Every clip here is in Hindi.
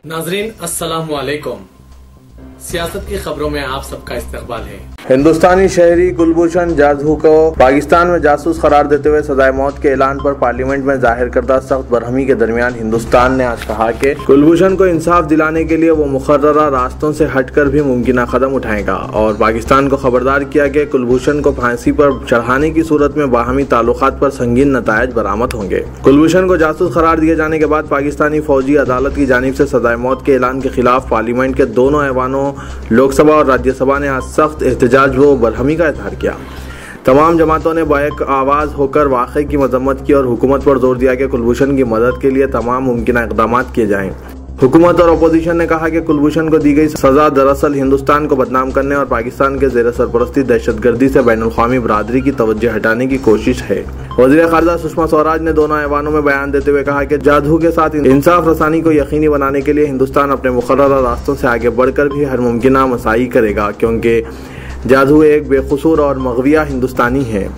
नाजरीन अस्सलाम वालेकुम। सियासत की खबरों में आप सबका इस्तकबाल है। हिंदुस्तानी शहरी कुलभूषण जाधव को पाकिस्तान में जासूस करार देते हुए सजाए मौत के ऐलान पर पार्लियामेंट में जाहिर करदा सख्त बरहमी के दरमियान हिंदुस्तान ने आज कहा कि कुलभूषण को इंसाफ दिलाने के लिए वो मुकर्ररा रास्तों से हटकर भी मुमकिन कदम उठाएगा और पाकिस्तान को खबरदार किया कि कुलभूषण को फांसी पर चढ़ाने की सूरत में बाहमी ताल्लुकात पर संगीन नतायज बरामद होंगे। कुलभूषण को जासूस करार दिए जाने के बाद पाकिस्तानी फौजी अदालत की जानिब से सजाए मौत के ऐलान के खिलाफ पार्लियामेंट के दोनों ऐवानों लोकसभा और राज्यसभा ने आज सख्त एहतजाज व बरहमी का इजहार किया। तमाम जमातों ने बैक आवाज होकर वाक़े की मजम्मत की और हुकूमत पर जोर दिया कि कुलभूषण की मदद के लिए तमाम मुमकिन इक़दाम किए जाएं। हुकूमत और अपोजिशन ने कहा कि कुलभूषण को दी गई सजा दरअसल हिंदुस्तान को बदनाम करने और पाकिस्तान के ज़ेर सरपरस्ती दहशतगर्दी से बैनुल अक़वामी बरादरी की तवज्जो हटाने की कोशिश है। वज़ीर ख़ारजा सुषमा स्वराज ने दोनों ऐवानों में बयान देते हुए कहा कि जाधव के साथ इंसाफ रसानी को यकीनी बनाने के लिए हिंदुस्तान अपने मुकर्ररा रास्तों से आगे बढ़कर भी हर मुमकिन मसाई करेगा, क्योंकि जाधव एक बेकसूर और मग़विया हिंदुस्तानी है।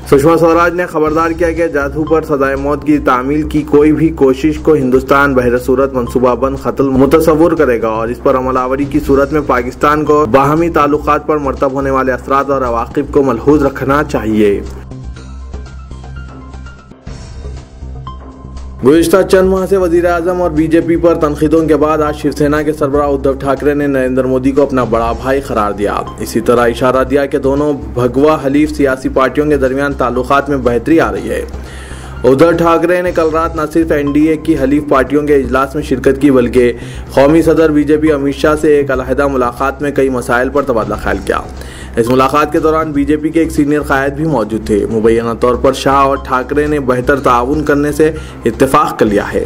सुषमा स्वराज ने खबरदार किया कि जाधव पर सजाए मौत की तामील की कोई भी कोशिश को हिंदुस्तान बहरसूरत मनसूबाबंद कत्ल मुतसव्वुर करेगा और इस पर अमलावरी की सूरत में पाकिस्तान को बाहमी ताल्लुकात पर मरतब होने वाले असरात और अवाक़िब को मलहूज रखना चाहिए। गुज़िश्ता चंद माह से वज़ीर आज़म और बीजेपी पर तनक़ीदों के बाद आज शिवसेना के सरबराह उद्धव ठाकरे ने नरेंद्र मोदी को अपना बड़ा भाई करार दिया। इसी तरह इशारा दिया कि दोनों भगवा हलीफ सियासी पार्टियों के दरमियान ताल्लुकात में बेहतरी आ रही है। उद्धव ठाकरे ने कल रात न सिर्फ एनडीए की हलीफ पार्टियों के इजलास में शिरकत की बल्कि कौमी सदर बीजेपी अमित शाह से एक अलहदा मुलाकात में कई मसाइल पर तबादला ख्याल किया। इस मुलाकात के दौरान बीजेपी के एक सीनियर कायद भी मौजूद थे। मुबैना तौर पर शाह और ठाकरे ने बेहतर ताउन करने से इत्तेफाक कर लिया है।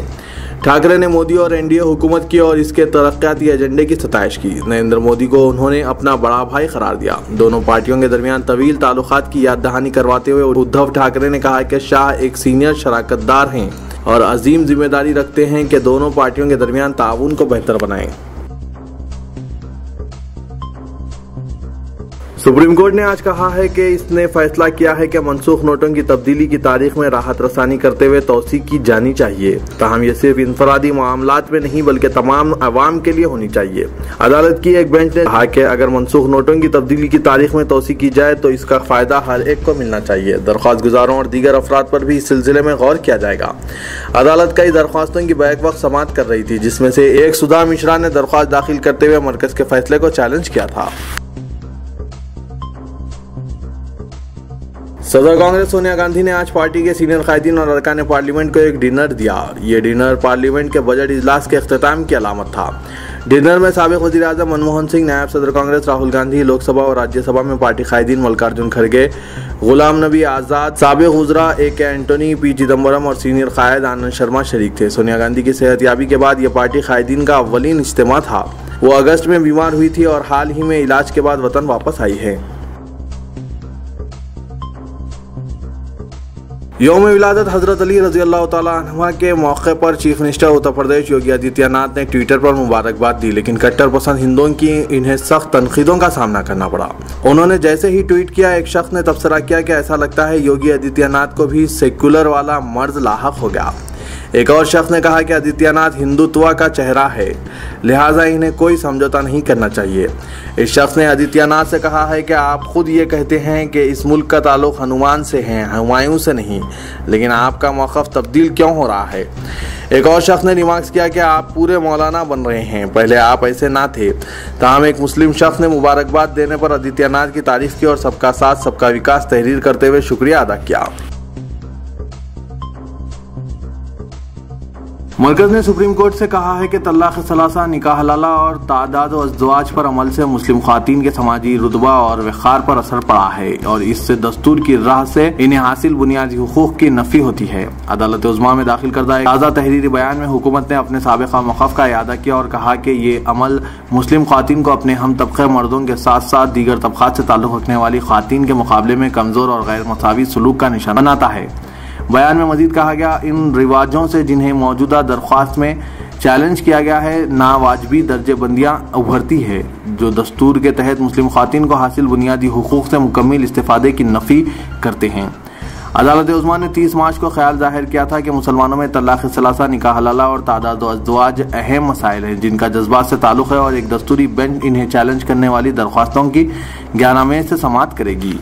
ठाकरे ने मोदी और एनडीए हुकूमत की और इसके तरक्याती एजेंडे की सताइश की। नरेंद्र मोदी को उन्होंने अपना बड़ा भाई करार दिया। दोनों पार्टियों के दरमियान तवील ताल्लुकात की याद दहानी करवाते हुए उद्धव ठाकरे ने कहा कि शाह एक सीनियर शराकतदार हैं और अजीम जिम्मेदारी रखते हैं कि दोनों पार्टियों के दरमियान ताउन को बेहतर बनाएं। सुप्रीम कोर्ट ने आज कहा है कि इसने फैसला किया है कि मनसूख नोटों की तब्दीली की तारीख में राहत रसानी करते हुए तौसीक की जानी चाहिए। ताहम ये सिर्फ इंफरादी मामलात में नहीं बल्कि तमाम अवाम के लिए होनी चाहिए। अदालत की एक बेंच ने कहा कि अगर मनसूख नोटों की तब्दीली की तारीख में तौसीक की जाए तो इसका फायदा हर एक को मिलना चाहिए। दरख्वास्त गुजारों और दीगर अफराद पर भी इस सिलसिले में गौर किया जाएगा। अदालत कई दरख्वास्तों की बैक वक्त समाअत कर रही थी, जिसमें से एक सुधा मिश्रा ने दरख्वास्त दाखिल करते हुए मरकज के फैसले को चैलेंज किया था। सदर कांग्रेस सोनिया गांधी ने आज पार्टी के सीनियर कायदीन और अरकान पार्लियामेंट को एक डिनर दिया। ये डिनर पार्लियामेंट के बजट इजलास के अख्ताम की अलामत था। डिनर में साबिक वज़ीर आज़म मनमोहन सिंह, नायब सदर कांग्रेस राहुल गांधी, लोकसभा और राज्यसभा में पार्टी कायदीन मल्लिकार्जुन खड़गे, गुलाम नबी आज़ाद, साबिक वज़रा AK एंटोनी, P चिदम्बरम और सीनियर कायद आनंद शर्मा शरीक थे। सोनिया गांधी की सेहतयाबी के बाद यह पार्टी कायदीन का अव्वलीन इज्तिमा था। वो अगस्त में बीमार हुई थी और हाल ही में इलाज के बाद वतन वापस आई है। यौम विलादत हज़रत अली रज़ी अल्लाह तआला अन्हु के मौके पर चीफ मिनिस्टर उत्तर प्रदेश योगी आदित्यनाथ ने ट्विटर पर मुबारकबाद दी, लेकिन कट्टर पसंद हिंदुओं की इन्हें सख्त तनकीदों का सामना करना पड़ा। उन्होंने जैसे ही ट्वीट किया, एक शख्स ने तबसरा किया कि ऐसा लगता है योगी आदित्यनाथ को भी सेक्युलर वाला मर्ज लाहक हो गया। एक और शख्स ने कहा कि आदित्यनाथ हिंदुत्व का चेहरा है, लिहाजा इन्हें कोई समझौता नहीं करना चाहिए। इस शख्स ने आदित्यनाथ से कहा है कि आप खुद ये कहते हैं कि इस मुल्क का ताल्लुक हनुमान से है, हुमायूं से नहीं, लेकिन आपका मौक़िफ़ तब्दील क्यों हो रहा है। एक और शख्स ने रिमार्क्स किया कि आप पूरे मौलाना बन रहे हैं, पहले आप ऐसे ना थे। ताहम एक मुस्लिम शख्स ने मुबारकबाद देने पर आदित्यनाथ की तारीफ की और सबका साथ सबका विकास तहरीर करते हुए शुक्रिया अदा किया। मरकज ने सुप्रीम कोर्ट से कहा है कि तलाक़ सलासा, निकाह हलाला और तादाद व अज़वाज पर अमल से मुस्लिम ख़वातीन के समाजी रुतबा और वक़ार पर असर पड़ा है और इससे दस्तूर की राह से इन्हें हासिल बुनियादी हुकूक़ की नफ़ी होती है। अदालत उज़्मा में दाखिल करदा एक ताज़ा तहरीरी बयान में हुकूमत ने अपने साबिक़ा मौक़िफ़ का इआदा किया और कहा कि ये अमल मुस्लिम ख़वातीन को अपने हम तबक़े मर्दों के साथ साथ दीगर तबक़ात से ताल्लुक़ रखने वाली ख़वातीन के मुकाबले में कमज़ोर और गैर मसावी सलूक का निशाना बनाता है। बयान में मजीद कहा गया, इन रिवाजों से जिन्हें मौजूदा दरख्वास्त में चैलेंज किया गया है, नावाजिबी दर्जेबंदियाँ उभरती है जो दस्तूर के तहत मुस्लिम ख़वातीन को हासिल बुनियादी हुकूक़ से मुकम्मल इस्तिफ़ादे की नफ़ी करते हैं। अदालत उस्मा ने 30 मार्च को ख्याल जाहिर किया था कि मुसलमानों में तलाक़ सलासा, निकाह हलाला और तादाद अज़वाज अहम मसाइल हैं जिनका जज्बात से ताल्लुक़ है और एक दस्तूरी बेंच इन्हें चैलेंज करने वाली दरख्वास्तों की 11 मई से समाअत करेगी।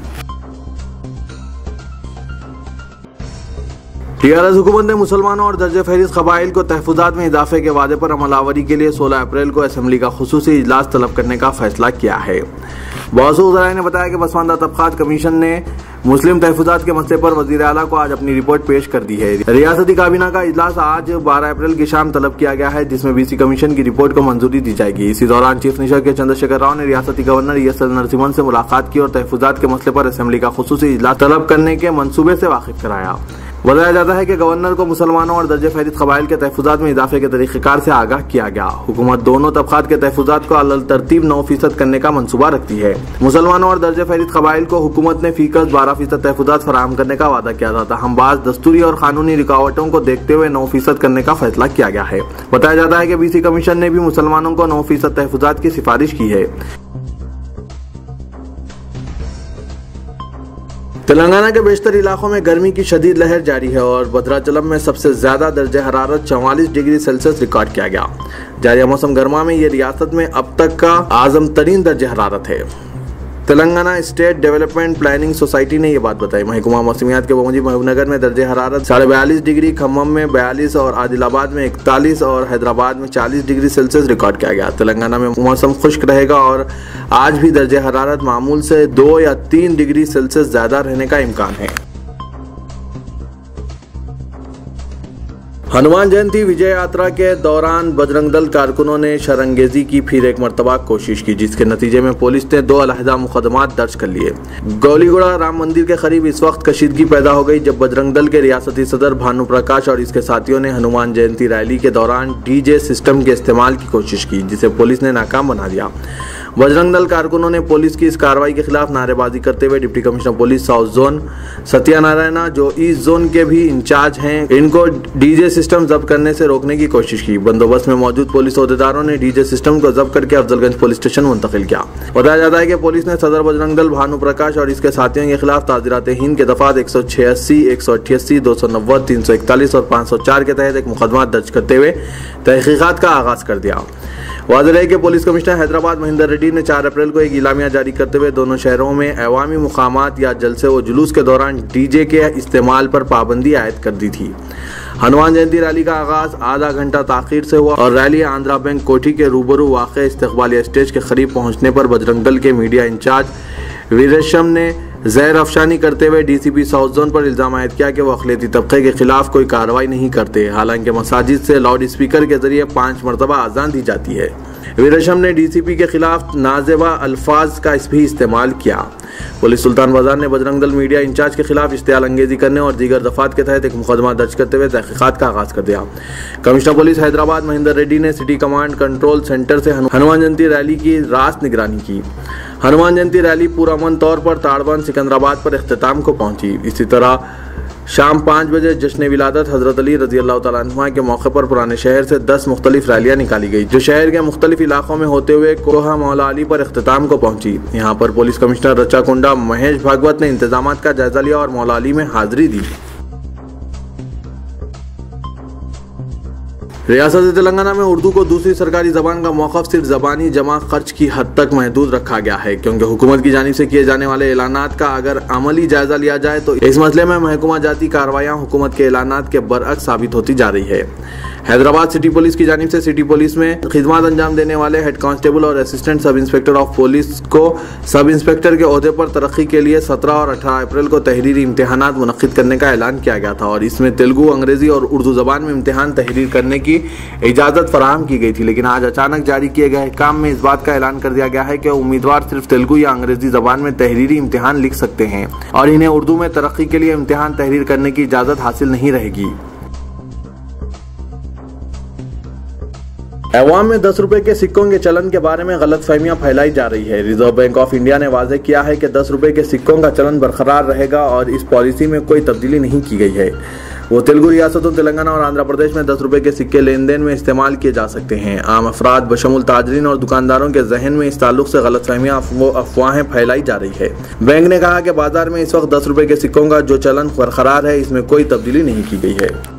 टीआरएस हुकूमत ने मुसलमानों और दर्जे फहरिस्त कबाइल को तहफ़्फ़ुज़ात में इजाफे के वादे पर अमलावरी के लिए 16 अप्रैल को असम्बली का खुसूसी इजलास तलब करने का फैसला किया है। मौसूल ज़राए ने बताया कि पसमानदा तबक़ात कमीशन ने मुस्लिम तहफ़्फ़ुज़ात के मसले पर वज़ीर आला को आज अपनी रिपोर्ट पेश कर दी है। रियासती काबीना का इजलास आज 12 अप्रैल की शाम तलब किया गया है, जिसमें बीसी कमीशन की रिपोर्ट को मंजूरी दी जाएगी। इसी दौरान चीफ मिनिस्टर के चंद्रशेखर राव ने रियासती गवर्नर ESL नरसिम्हन से मुलाकात की और तहफ़्फ़ुज़ात के मसले पर असम्बली का खुसूसी इजलास तलब करने के मंसूबे से वाकिफ कराया। बताया जाता है कि गवर्नर को मुसलमानों और दर्जे फहरिस्त कबाइल के तहफ़्फ़ुज़ात में इजाफे के तरीक़ेकार से आगाह किया गया। हुकूमत दोनों तबक़ात के तहफ़्फ़ुज़ात को अलल तरतीब 9% करने का मंसूबा रखती है। मुसलमानों और दर्जे फहरिस्त कबाइल को हुकूमत ने फ़ीसद 12% तहफ़्फ़ुज़ात फराहम करने का वादा किया था, ताहम बाज़ दस्तूरी और कानूनी रुकावटों को देखते हुए 9% करने का फैसला किया गया है। बताया जाता है कि बीसी कमीशन ने भी मुसलमानों को 9% तहफ़्फ़ुज़ात की सिफारिश की है। तेलंगाना के बेशतर इलाकों में गर्मी की शदीद लहर जारी है और भद्राचलम में सबसे ज्यादा दर्जे हरारत 44 डिग्री सेल्सियस रिकॉर्ड किया गया। जारी मौसम गर्मा में ये रियासत में अब तक का आज़म तरीन दर्जे हरारत है। Telangana state development planning society ने ये बात बताई। महकमा मौसमियात के मुताबिक महबूबनगर में दर्जे हरारत 42.5 डिग्री, खम्मम में 42 और आदिलाबाद में 41 और हैदराबाद में 40 डिग्री सेल्सियस रिकॉर्ड किया गया। तेलंगाना में मौसम खुश्क रहेगा और आज भी दर्जे हरारत मामूल से 2 या 3 डिग्री सेल्सियस ज्यादा रहने का इम्कान है। हनुमान जयंती विजय यात्रा के दौरान बजरंग दल कारकुनों ने शरंगेजी की फिर एक मरतबा कोशिश की, जिसके नतीजे में पुलिस ने 2 अलहदा मुकदमात दर्ज कर लिए। गौलीगुड़ा राम मंदिर के करीब इस वक्त कशीदगी पैदा हो गई जब बजरंग दल के रियासती सदर भानु प्रकाश और इसके साथियों ने हनुमान जयंती रैली के दौरान DJ सिस्टम के इस्तेमाल की कोशिश की, जिसे पुलिस ने नाकाम बना दिया। बजरंग दल कारकुनों ने पुलिस की इस कार्रवाई के खिलाफ नारेबाजी करते हुए deputy commissioner police south zone Satyanarayana, जो ईस्ट जोन के भी इंचार्ज हैं, इनको DJ सिस्टम जब्त करने से रोकने की कोशिश की। बंदोबस्त में मौजूद पुलिस अहदेदारों ने DJ सिस्टम को जब्त करके अफजलगंज पुलिस स्टेशन मुंतकिल किया। बताया जाता है कि पुलिस ने सदर बजरंग दल भानु प्रकाश और इसके साथियों के खिलाफ ताज़ीरात हिंद के दफात 186, 188, 290, 341 और 504 के तहत एक मुकदमा दर्ज करते हुए तहकीकात का आगाज कर दिया। वाज़ेह है कि पुलिस कमिश्नर हैदराबाद महेंद्र रेड्डी ने 4 अप्रैल को एक इलामिया जारी करते हुए दोनों शहरों में अवामी मुकामात या जलसे व जुलूस के दौरान DJ के इस्तेमाल पर पाबंदी आयद कर दी थी। हनुमान जयंती रैली का आगाज आधा घंटा ताखीर से हुआ और रैली आंध्रा बैंक कोठी के रूबरू वाक़े इस्तकबालिया स्टेज के करीब पहुंचने पर बजरंग दल के मीडिया इंचार्ज वीरेशम ने ज़हर अफशानी करते हुए DCP साउथ जोन पर इल्ज़ाम आयद किया कि वो अक़लियती तबके के खिलाफ कोई कार्रवाई नहीं करते, हालांकि मसाजिद से लाउड स्पीकर के जरिए 5 मरतबा अज़ान दी जाती है। वीरेशम ने DCP के खिलाफ नाजेबा अल्फाज का भी इस्तेमाल किया। पुलिस सुल्तान बाजार ने बजरंग दल मीडिया इंचार्ज के खिलाफ इश्तियाल अंगेजी करने और दीगर दफात के तहत एक मुकदमा दर्ज करते हुए तहकीकात का आगाज कर दिया। कमिश्नर पुलिस हैदराबाद महेंद्र रेड्डी ने सिटी कमांड कंट्रोल सेंटर से हनुमान जयंती रैली की रास्त निगरानी की। हनुमान जयंती रैली पुरअमन तौर पर ताड़बंद सिकंदराबाद पर इख्तिताम को पहुंची। इसी तरह शाम 5 बजे जश्न विलादत हजरत अली रजी अल्लाह तआला अन्हु के मौके पर पुराने शहर से 10 मुख्तलिफ रैलियां निकाली गई, जो शहर के मुख्तलिफ इलाकों में होते हुए कोहा मौला अली पर इख्तिताम को पहुंची। यहाँ पर पुलिस कमिश्नर रचाकुंडा महेश भागवत ने इंतजाम का जायजा लिया और मौला अली में हाजिरी दी। रियासत तेलंगाना में उर्दू को दूसरी सरकारी जबान का मौक़िफ़ सिर्फ ज़बानी जमा खर्च की हद तक महदूद रखा गया है, क्योंकि हुकूमत की जानिब से किए जाने वाले ऐलानात का अगर अमली जायजा लिया जाए तो इस मसले में महकमा जाती कार्रवाइयाँ हुकूमत के ऐलानात के बरअक्स साबित होती जा रही है। हैदराबाद सिटी पुलिस की जानिब से सिटी पुलिस में खिदमत अंजाम देने वाले हेड कांस्टेबल और assistant sub inspector of police को सब इंस्पेक्टर के ओहदे पर तरक्की के लिए 17 और 18 अप्रैल को तहरीरी इम्तिहानात मुनक्किद करने का ऐलान किया गया था और इसमें तेलुगु, अंग्रेजी और उर्दू जबान में इम्तिहान तहरीर करने की इजाज़त फराहम की गई थी। लेकिन आज अचानक जारी किए गए काम में इस बात का ऐलान कर दिया गया है कि उम्मीदवार सिर्फ तेलुगु या अंग्रेजी जबान में तहरीरी इम्तिहान लिख सकते हैं और इन्हें उर्दू में तरक्की के लिए इम्तिहान तहरीर करने की इजाज़त हासिल नहीं रहेगी। अवाम में 10 रुपए के सिक्कों के चलन के बारे में गलत फहमियाँ फैलाई जा रही है। रिजर्व बैंक ऑफ इंडिया ने वाज़ेह किया है कि 10 रुपए के सिक्कों का चलन बरकरार रहेगा और इस पॉलिसी में कोई तब्दीली नहीं की गई है। वो तेलुगु रियासतों तेलंगाना और आंध्र प्रदेश में 10 रुपए के सिक्के लेन देन में इस्तेमाल किए जा सकते हैं। आम अफराद बशमुल ताजरीन और दुकानदारों के जहन में इस ताल्लुक से गलतफहमियां अफवाहें फैलाई जा रही है। बैंक ने कहा कि बाजार में इस वक्त 10 रुपए के सिक्कों का जो चलन बरकरार है, इसमें कोई तब्दीली नहीं की गई है।